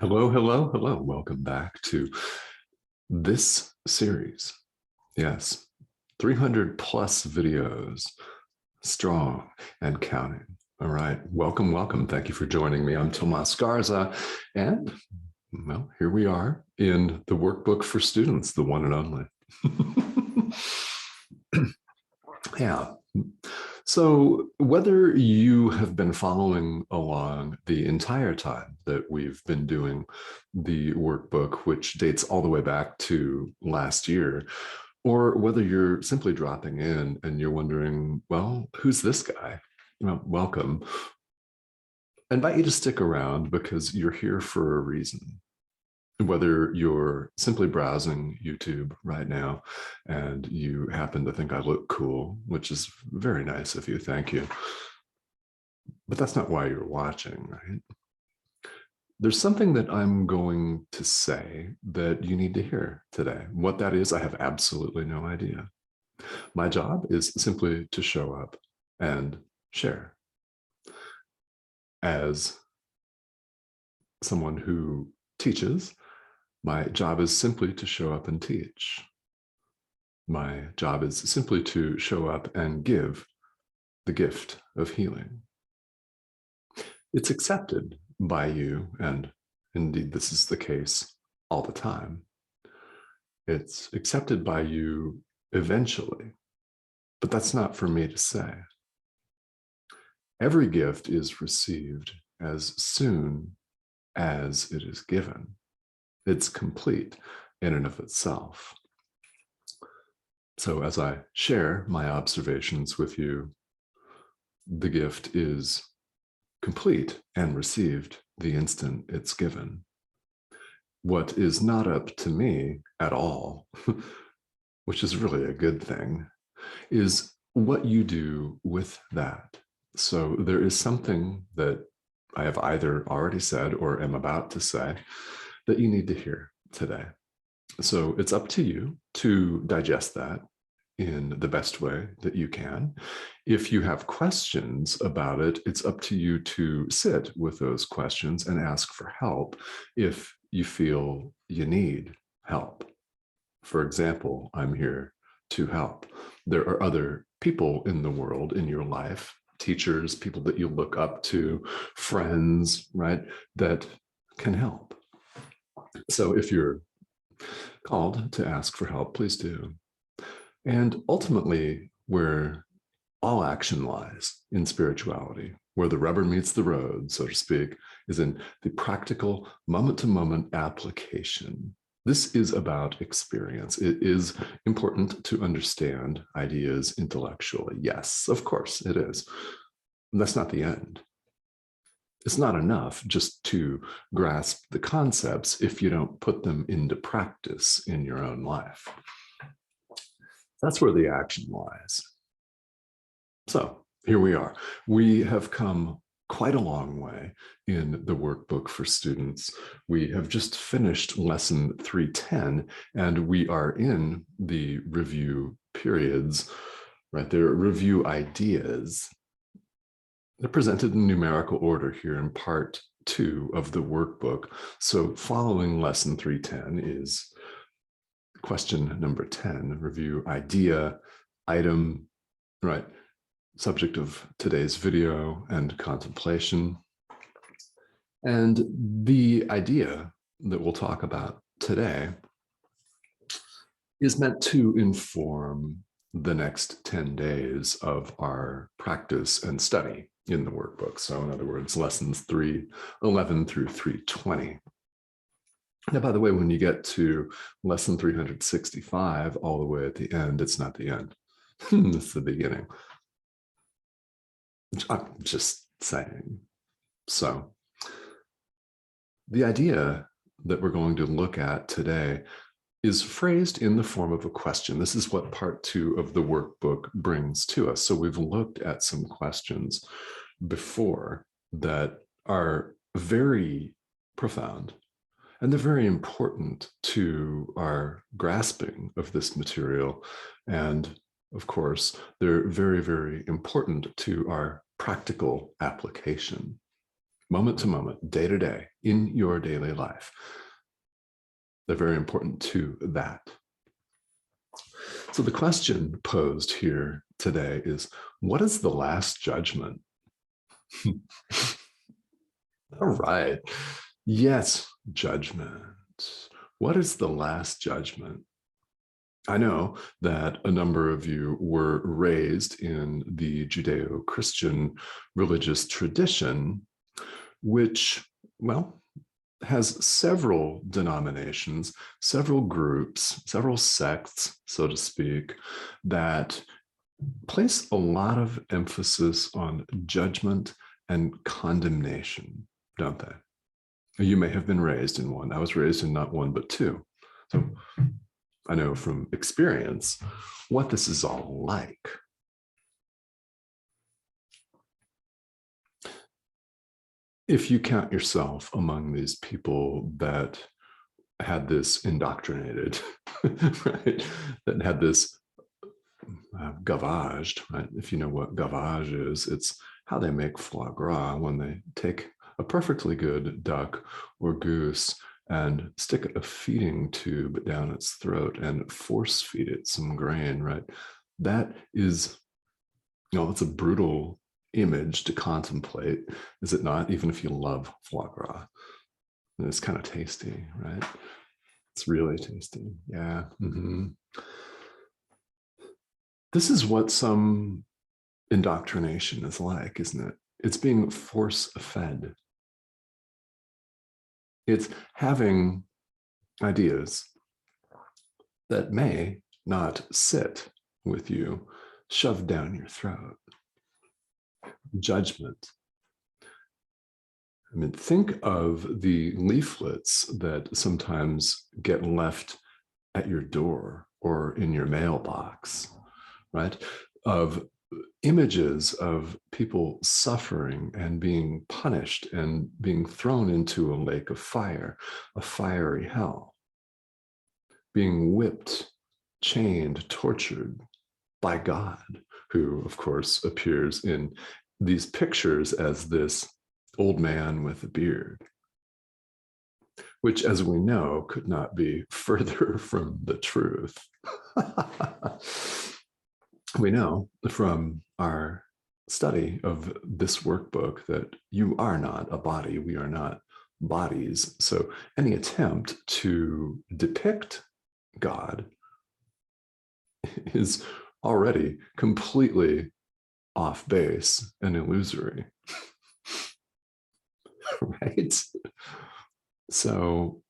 Hello, hello, hello. Welcome back to this series. Yes, 300 plus videos, strong and counting. All right, welcome, welcome. Thank you for joining me. I'm Tomas Garza, and well, here we are in the workbook for students, the one and only. Yeah. So whether you have been following along the entire time that we've been doing the workbook, which dates all the way back to last year, or whether you're simply dropping in and you're wondering, well, who's this guy? Welcome. I invite you to stick around because you're here for a reason. Whether you're simply browsing YouTube right now and you happen to think I look cool, which is very nice of you, thank you. But that's not why you're watching, right? There's something that I'm going to say that you need to hear today. What that is, I have absolutely no idea. My job is simply to show up and share. As someone who teaches, my job is simply to show up and teach. My job is simply to show up and give the gift of healing. It's accepted by you, and indeed this is the case all the time. It's accepted by you eventually, but that's not for me to say. Every gift is received as soon as it is given. It's complete in and of itself. So as I share my observations with you, the gift is complete and received the instant it's given. What is not up to me at all, which is really a good thing, is what you do with that. So there is something that I have either already said or am about to say that you need to hear today. So it's up to you to digest that in the best way that you can. If you have questions about it, it's up to you to sit with those questions and ask for help if you feel you need help. For example, I'm here to help. There are other people in the world, in your life, teachers, people that you look up to, friends, right, that can help. So if you're called to ask for help, please do. And ultimately, where all action lies in spirituality, where the rubber meets the road, so to speak, is in the practical moment-to-moment application. This is about experience. It is important to understand ideas intellectually. Yes, of course it is. That's not the end. It's not enough just to grasp the concepts if you don't put them into practice in your own life. That's where the action lies. So here we are. We have come quite a long way in the workbook for students. We have just finished lesson 310, and we are in the review periods, right? There are review ideas. They're presented in numerical order here in part 2 of the workbook. So following lesson 310 is question number 10, review idea, item, right? Subject of today's video and contemplation. And the idea that we'll talk about today is meant to inform the next 10 days of our practice and study in the workbook. So in other words, lessons 311 through 320. Now, by the way, when you get to lesson 365, all the way at the end, it's not the end. It's the beginning. I'm just saying. So the idea that we're going to look at today is phrased in the form of a question. This is what part 2 of the workbook brings to us. So we've looked at some questions before that are very profound, and they're very important to our grasping of this material. And of course, they're very, very important to our practical application. moment to moment, day to day, in your daily life. They're very important to that. So the question posed here today is, what is the last judgment? All right. Yes, judgment. What is the last judgment? I know that a number of you were raised in the Judeo-Christian religious tradition, which, well, has several denominations, several groups, several sects, so to speak, that place a lot of emphasis on judgment and condemnation, don't they? You may have been raised in one. I was raised in not one, but two. So I know from experience what this is all like. If you count yourself among these people that had this indoctrinated, right, that had this gavaged, right? If you know what gavage is, it's how they make foie gras when they take a perfectly good duck or goose and stick a feeding tube down its throat and force feed it some grain, right? That is, it's a brutal image to contemplate, is it not? Even if you love foie gras, and it's kind of tasty, right? It's really tasty. Yeah. Mm-hmm. This is what some indoctrination is like, isn't it? It's being force fed. It's having ideas that may not sit with you, shoved down your throat. Judgment. I mean, think of the leaflets that sometimes get left at your door or in your mailbox, right? Of images of people suffering and being punished and being thrown into a lake of fire, a fiery hell, being whipped, chained, tortured by God, who, of course, appears in these pictures as this old man with a beard, which, as we know, could not be further from the truth. We know from our study of this workbook that you are not a body, we are not bodies. So any attempt to depict God is already completely off base and illusory. Right? So,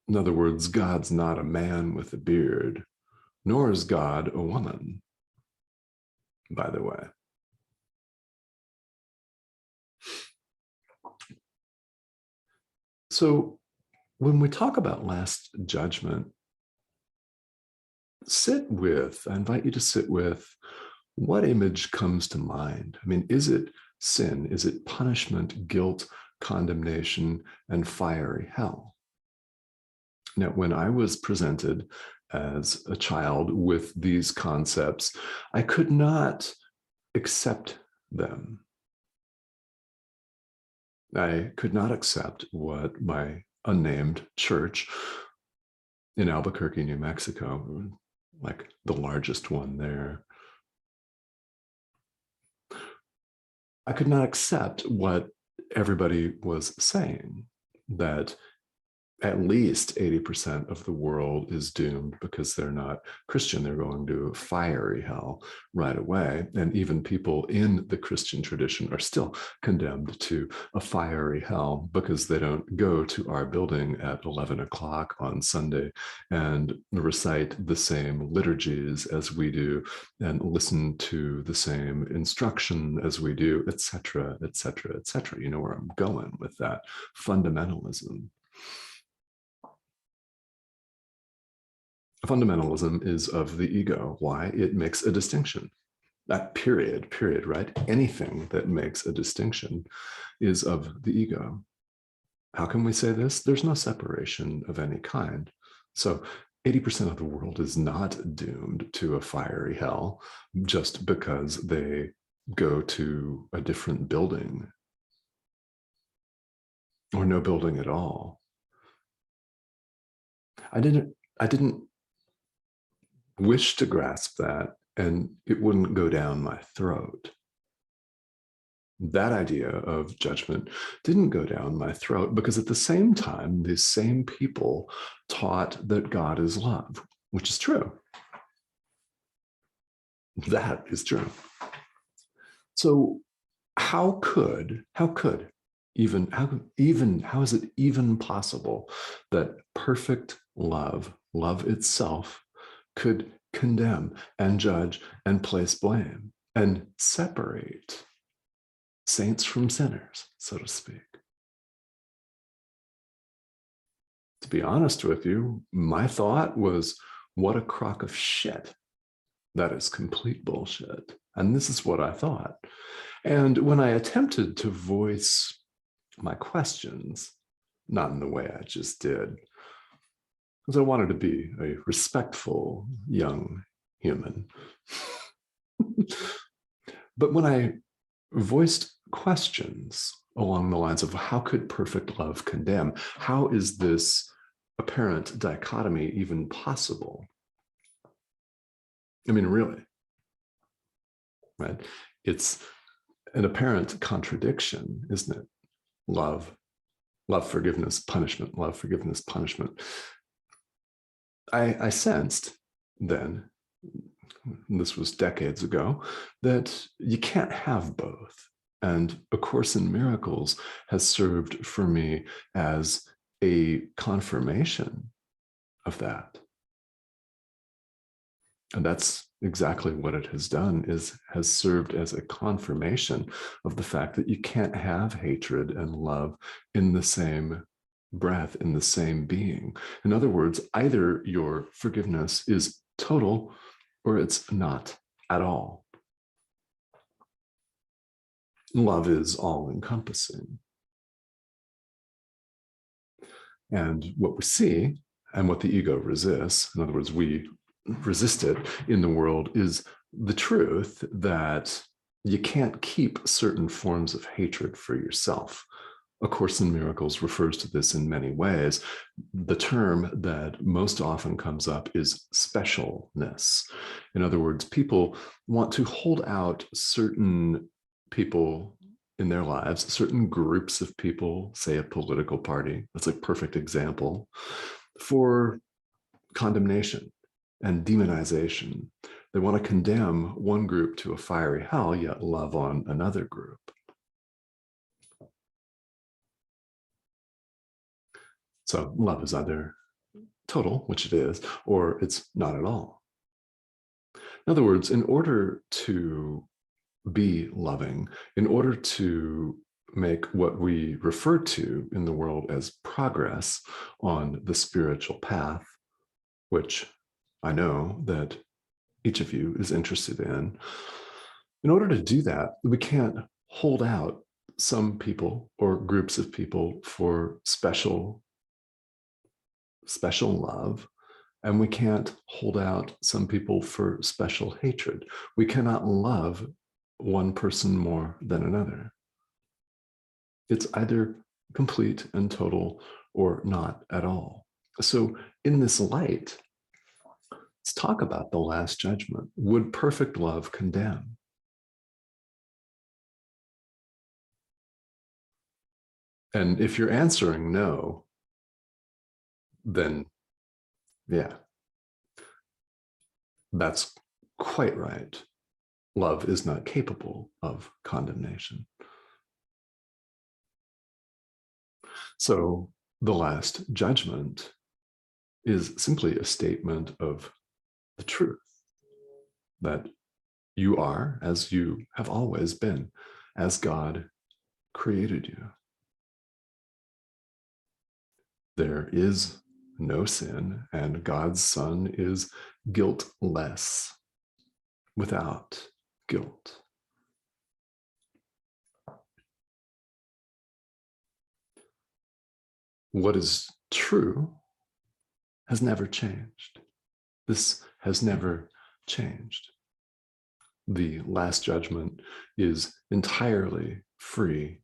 in other words, God's not a man with a beard, nor is God a woman, by the way. So, when we talk about last judgment, I invite you to sit with what image comes to mind. I mean, is it sin? Is it punishment, guilt, condemnation, and fiery hell? Now, when I was presented as a child with these concepts, I could not accept them. I could not accept what my unnamed church in Albuquerque, New Mexico, like the largest one there, I could not accept what everybody was saying, that at least 80% of the world is doomed because they're not Christian. They're going to fiery hell right away. And even people in the Christian tradition are still condemned to a fiery hell because they don't go to our building at 11 o'clock on Sunday and recite the same liturgies as we do and listen to the same instruction as we do, etc., etc., etc. You know where I'm going with that. Fundamentalism. Fundamentalism is of the ego. Why? It makes a distinction. That period, right? Anything that makes a distinction is of the ego. How can we say this? There's no separation of any kind. So 80% of the world is not doomed to a fiery hell just because they go to a different building. or no building at all. I didn't wish to grasp that, and it wouldn't go down my throat. That idea of judgment didn't go down my throat because at the same time, these same people taught that God is love, which is true. That is true. So how is it even possible that perfect love itself, could condemn and judge and place blame and separate saints from sinners, so to speak? To be honest with you, my thought was, what a crock of shit. That is complete bullshit. And this is what I thought. And when I attempted to voice my questions, not in the way I just did, because I wanted to be a respectful young human. But when I voiced questions along the lines of how could perfect love condemn? How is this apparent dichotomy even possible? I mean, really, right? It's an apparent contradiction, isn't it? Love, forgiveness, punishment, love, forgiveness, punishment. I sensed then, this was decades ago, that you can't have both. And A Course in Miracles has served for me as a confirmation of that. And that's exactly what it has done, has served as a confirmation of the fact that you can't have hatred and love in the same breath, in the same being. In other words, either your forgiveness is total or it's not at all. Love is all-encompassing. And what we see, and what the ego resists, in other words, we resist it in the world, is the truth that you can't keep certain forms of hatred for yourself. A Course in Miracles refers to this in many ways. The term that most often comes up is specialness. In other words, people want to hold out certain people in their lives, certain groups of people, say a political party, that's a perfect example, for condemnation and demonization. They want to condemn one group to a fiery hell, yet love on another group. So love is either total, which it is, or it's not at all. In other words, in order to be loving, in order to make what we refer to in the world as progress on the spiritual path, which I know that each of you is interested in order to do that, we can't hold out some people or groups of people for special love, and we can't hold out some people for special hatred. We cannot love one person more than another. It's either complete and total or not at all. So in this light, let's talk about the last judgment. Would perfect love condemn? And if you're answering no, then yeah, that's quite right. Love is not capable of condemnation. So the last judgment is simply a statement of the truth that you are as you have always been, as God created you. There is no sin, and God's Son is guiltless, without guilt. What is true has never changed. This has never changed. The last judgment is entirely free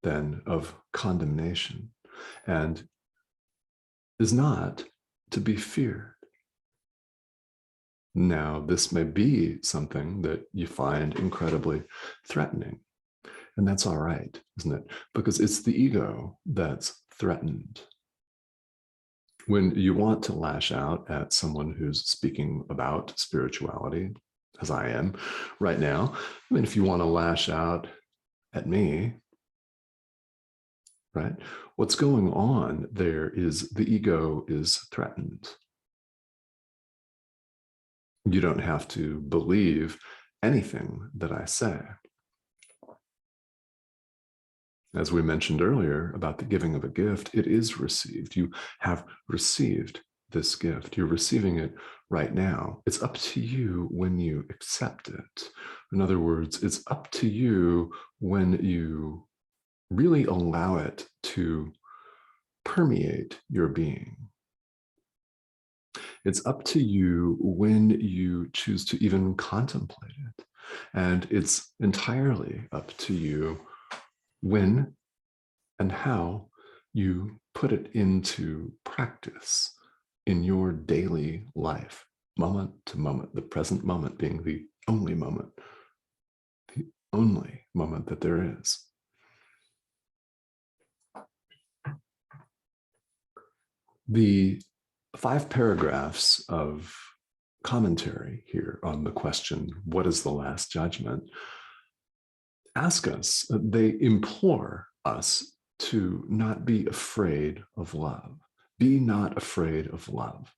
then of condemnation, and is not to be feared. Now, this may be something that you find incredibly threatening, and that's all right, isn't it? Because it's the ego that's threatened. When you want to lash out at someone who's speaking about spirituality, as I am right now, I mean, if you want to lash out at me, right, what's going on there is the ego is threatened. You don't have to believe anything that I say. As we mentioned earlier about the giving of a gift, it is received. You have received this gift. You're receiving it right now. It's up to you when you accept it. In other words, it's up to you when you really allow it to permeate your being. It's up to you when you choose to even contemplate it. And it's entirely up to you when and how you put it into practice in your daily life, moment to moment, the present moment being the only moment that there is. The 5 paragraphs of commentary here on the question, what is the last judgment, ask us, they implore us to not be afraid of love. Be not afraid of love.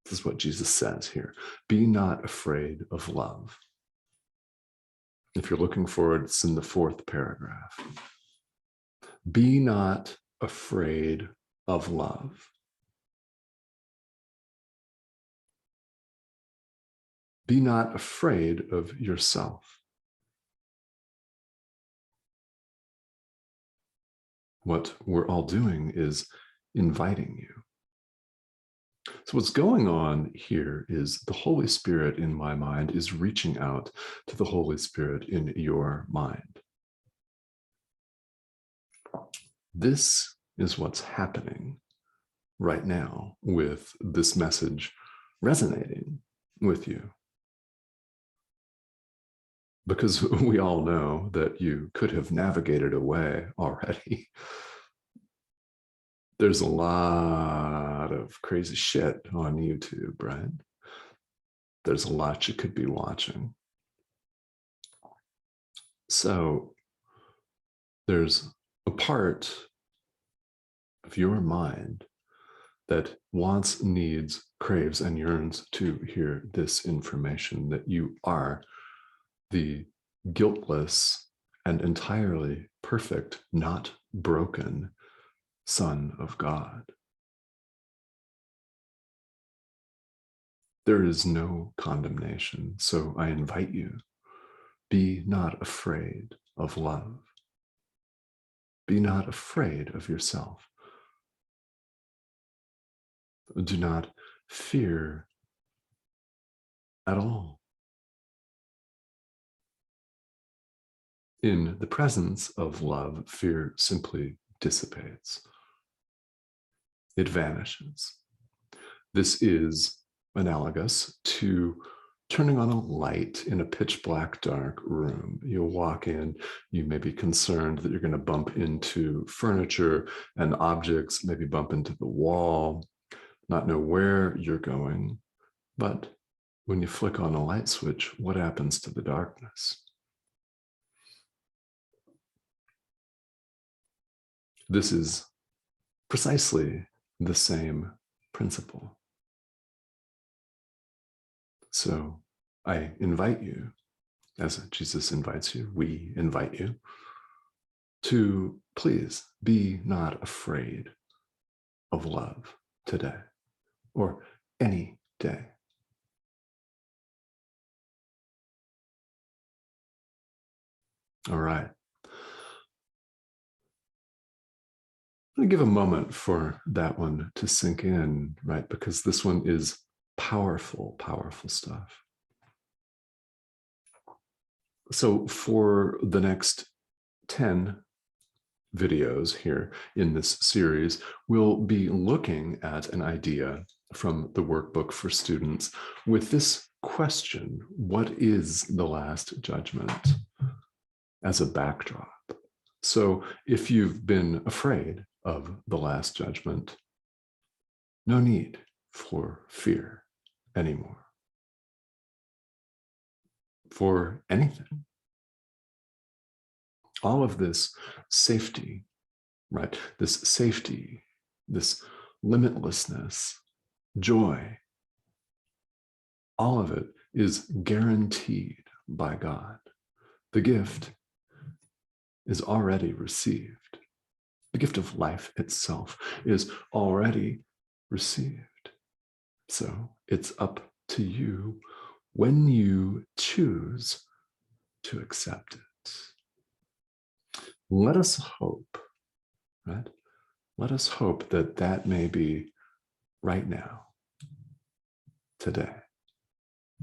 This is what Jesus says here. Be not afraid of love. If you're looking for it, it's in the 4th paragraph. Be not afraid of love. Be not afraid of yourself. What we're all doing is inviting you. So what's going on here is the Holy Spirit in my mind is reaching out to the Holy Spirit in your mind. This is what's happening right now with this message resonating with you. Because we all know that you could have navigated away already. There's a lot of crazy shit on YouTube, right? There's a lot you could be watching. So there's a part of your mind that wants, needs, craves, and yearns to hear this information, that you are the guiltless and entirely perfect, not broken Son of God. There is no condemnation, so I invite you, be not afraid of love. Be not afraid of yourself. Do not fear at all. In the presence of love, fear simply dissipates. It vanishes. This is analogous to turning on a light in a pitch black dark room. You'll walk in, you may be concerned that you're going to bump into furniture and objects, maybe bump into the wall, not know where you're going. But when you flick on a light switch, what happens to the darkness? This is precisely the same principle. So I invite you, as Jesus invites you, we invite you, to please be not afraid of love today or any day. All right. I'm going to give a moment for that one to sink in, right? Because this one is powerful, powerful stuff. So for the next 10 videos here in this series, we'll be looking at an idea from the workbook for students with this question: what is the last judgment, as a backdrop. So if you've been afraid of the last judgment, no need for fear anymore for anything. All of this safety, right? This safety, this limitlessness, joy, all of it is guaranteed by God. The gift is already received. The gift of life itself is already received. So it's up to you when you choose to accept it. Let us hope, right? Let us hope that that may be right now, today.